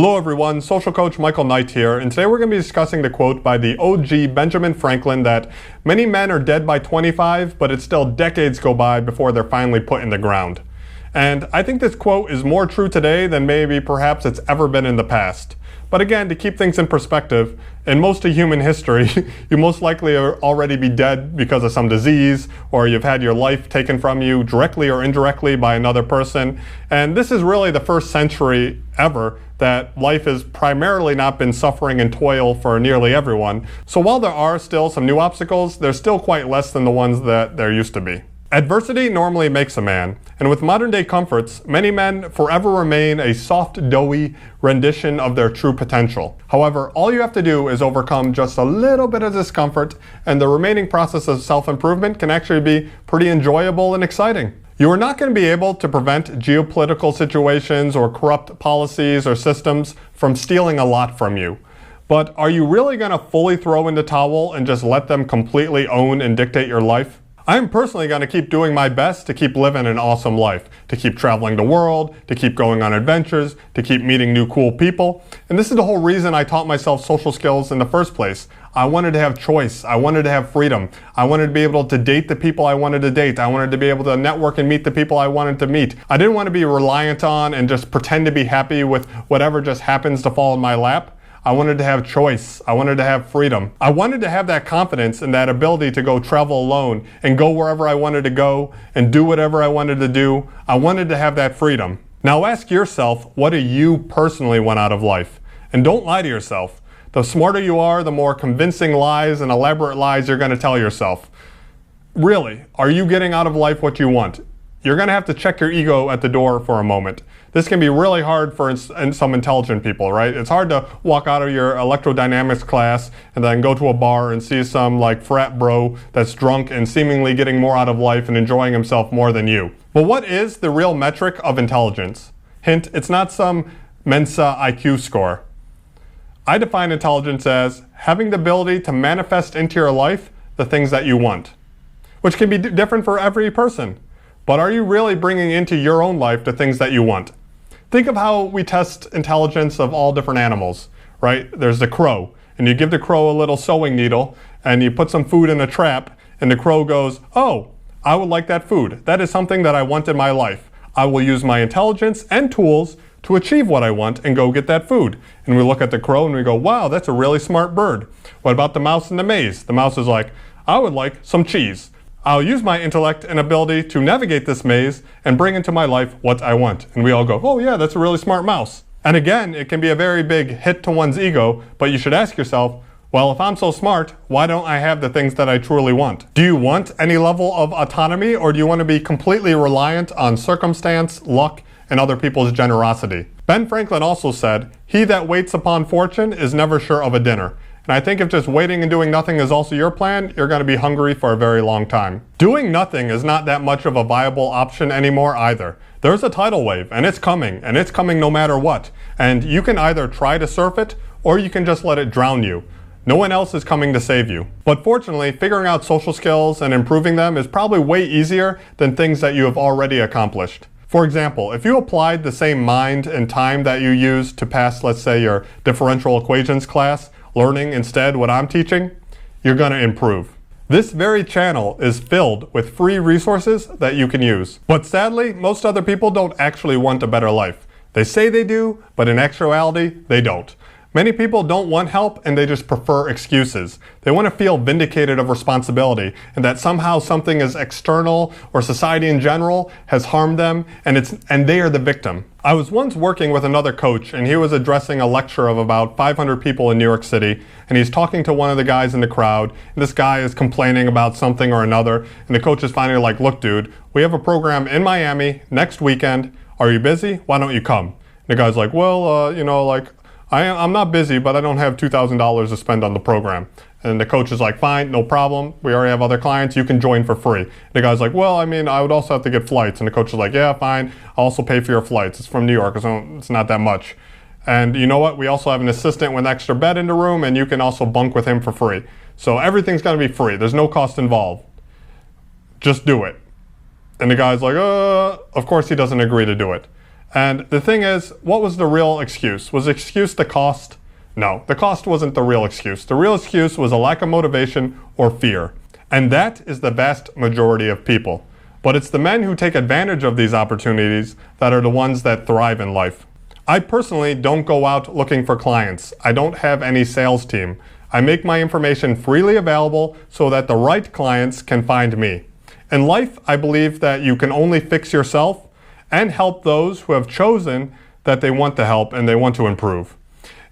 Hello everyone, Social Coach Michael Knight here, and today we're going to be discussing the quote by the OG Benjamin Franklin that many men are dead by 25, but it's still decades go by before they're finally put in the ground. And I think this quote is more true today than maybe perhaps it's ever been in the past. But again, to keep things in perspective, in most of human history, you most likely already be dead because of some disease, or you've had your life taken from you directly or indirectly by another person. And this is really the first century ever that life has primarily not been suffering and toil for nearly everyone. So while there are still some new obstacles, they're still quite less than the ones that there used to be. Adversity normally makes a man, and with modern day comforts, many men forever remain a soft, doughy rendition of their true potential. However, all you have to do is overcome just a little bit of discomfort, and the remaining process of self-improvement can actually be pretty enjoyable and exciting. You are not going to be able to prevent geopolitical situations or corrupt policies or systems from stealing a lot from you. But are you really going to fully throw in the towel and just let them completely own and dictate your life? I'm personally going to keep doing my best to keep living an awesome life, to keep traveling the world, to keep going on adventures, to keep meeting new cool people. And this is the whole reason I taught myself social skills in the first place. I wanted to have choice. I wanted to have freedom. I wanted to be able to date the people I wanted to date. I wanted to be able to network and meet the people I wanted to meet. I didn't want to be reliant on and just pretend to be happy with whatever just happens to fall in my lap. I wanted to have choice. I wanted to have freedom. I wanted to have that confidence and that ability to go travel alone and go wherever I wanted to go and do whatever I wanted to do. I wanted to have that freedom. Now ask yourself, what do you personally want out of life? And don't lie to yourself. The smarter you are, the more convincing lies and elaborate lies you're going to tell yourself. Really, are you getting out of life what you want? You're going to have to check your ego at the door for a moment. This can be really hard for some intelligent people, right? It's hard to walk out of your electrodynamics class and then go to a bar and see some like frat bro that's drunk and seemingly getting more out of life and enjoying himself more than you. But what is the real metric of intelligence? Hint, it's not some Mensa IQ score. I define intelligence as having the ability to manifest into your life the things that you want, which can be different for every person. But are you really bringing into your own life the things that you want? Think of how we test intelligence of all different animals, right? There's the crow, and you give the crow a little sewing needle, and you put some food in a trap, and the crow goes, oh, I would like that food. That is something that I want in my life. I will use my intelligence and tools to achieve what I want and go get that food. And we look at the crow and we go, wow, that's a really smart bird. What about the mouse in the maze? The mouse is like, I would like some cheese. I'll use my intellect and ability to navigate this maze and bring into my life what I want. And we all go, oh yeah, that's a really smart mouse. And again, it can be a very big hit to one's ego, but you should ask yourself, well, if I'm so smart, why don't I have the things that I truly want? Do you want any level of autonomy, or do you want to be completely reliant on circumstance, luck, and other people's generosity? Ben Franklin also said, he that waits upon fortune is never sure of a dinner. And I think if just waiting and doing nothing is also your plan, you're going to be hungry for a very long time. Doing nothing is not that much of a viable option anymore either. There's a tidal wave, and it's coming no matter what. And you can either try to surf it, or you can just let it drown you. No one else is coming to save you. But fortunately, figuring out social skills and improving them is probably way easier than things that you have already accomplished. For example, if you applied the same mind and time that you used to pass, let's say, your differential equations class, learning instead what I'm teaching, you're going to improve. This very channel is filled with free resources that you can use. But sadly, most other people don't actually want a better life. They say they do, but in actuality, they don't. Many people don't want help and they just prefer excuses. They want to feel vindicated of responsibility and that somehow something is external or society in general has harmed them and they are the victim. I was once working with another coach and he was addressing a lecture of about 500 people in New York City, and he's talking to one of the guys in the crowd, and this guy is complaining about something or another, and the coach is finally like, look dude, we have a program in Miami next weekend. Are you busy? Why don't you come? And the guy's like, well, I'm not busy, but I don't have $2,000 to spend on the program. And the coach is like, fine, no problem. We already have other clients. You can join for free. And the guy's like, well, I mean, I would also have to get flights. And the coach is like, yeah, fine. I'll also pay for your flights. It's from New York, so it's not that much. And you know what? We also have an assistant with an extra bed in the room, and you can also bunk with him for free. So everything's going to be free. There's no cost involved. Just do it. And the guy's like, of course he doesn't agree to do it. And the thing is, what was the real excuse? Was the excuse the cost? No, the cost wasn't the real excuse. The real excuse was a lack of motivation or fear. And that is the vast majority of people. But it's the men who take advantage of these opportunities that are the ones that thrive in life. I personally don't go out looking for clients. I don't have any sales team. I make my information freely available so that the right clients can find me. In life, I believe that you can only fix yourself and help those who have chosen that they want to help and they want to improve.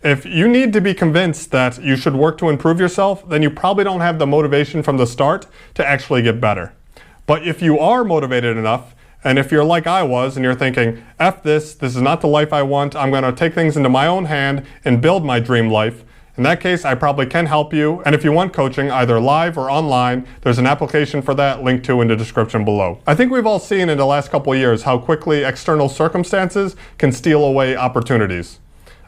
If you need to be convinced that you should work to improve yourself, then you probably don't have the motivation from the start to actually get better. But if you are motivated enough, and if you're like I was and you're thinking, F this is not the life I want, I'm going to take things into my own hand and build my dream life, in that case, I probably can help you. And if you want coaching, either live or online, there's an application for that linked to in the description below. I think we've all seen in the last couple of years how quickly external circumstances can steal away opportunities.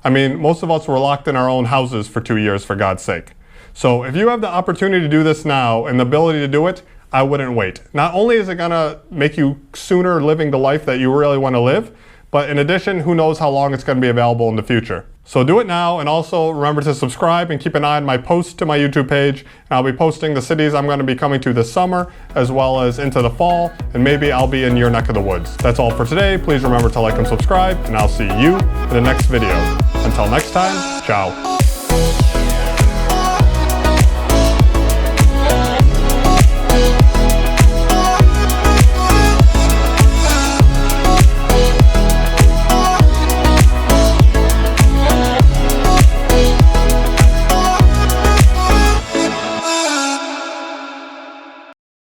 I mean, most of us were locked in our own houses for 2 years, for God's sake. So if you have the opportunity to do this now and the ability to do it, I wouldn't wait. Not only is it gonna make you sooner living the life that you really want to live, but in addition, who knows how long it's going to be available in the future. So do it now, and also remember to subscribe and keep an eye on my posts to my YouTube page. And I'll be posting the cities I'm going to be coming to this summer, as well as into the fall, and maybe I'll be in your neck of the woods. That's all for today. Please remember to like and subscribe, and I'll see you in the next video. Until next time, ciao.